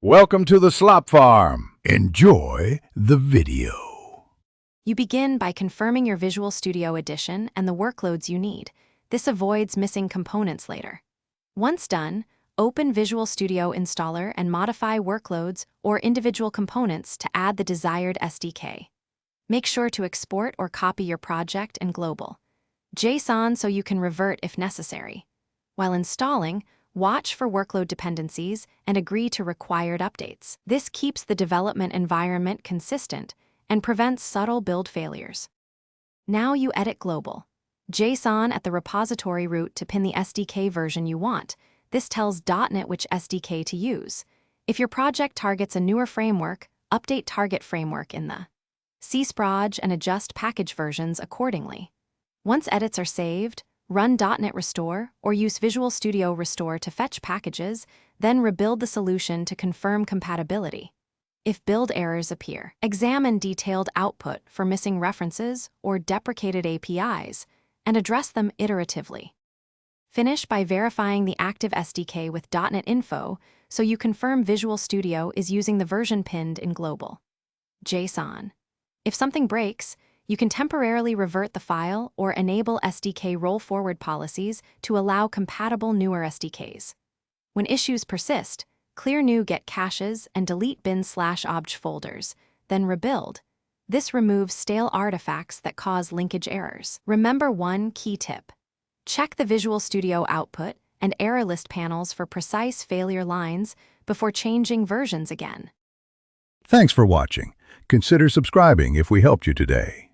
Welcome to the Slop Farm. Enjoy the video. You begin by confirming your Visual Studio edition and the workloads you need. This avoids missing components later. Once done, open Visual Studio Installer and modify workloads or individual components to add the desired SDK. Make sure to export or copy your project in global JSON so you can revert if necessary. While installing, watch for workload dependencies and agree to required updates. This keeps the development environment consistent and prevents subtle build failures. Now you edit global JSON at the repository root to pin the SDK version you want. This tells .NET which SDK to use. If your project targets a newer framework, update target framework in the csproj and adjust package versions accordingly. Once edits are saved, run .NET Restore or use Visual Studio Restore to fetch packages, then rebuild the solution to confirm compatibility. If build errors appear, examine detailed output for missing references or deprecated APIs and address them iteratively. Finish by verifying the active SDK with .NET Info so you confirm Visual Studio is using the version pinned in global JSON. If something breaks, you can temporarily revert the file or enable SDK roll-forward policies to allow compatible newer SDKs. When issues persist, clear NuGet caches and delete bin/obj folders, then rebuild. This removes stale artifacts that cause linkage errors. Remember one key tip. Check the Visual Studio output and error list panels for precise failure lines before changing versions again. Thanks for watching. Consider subscribing if we helped you today.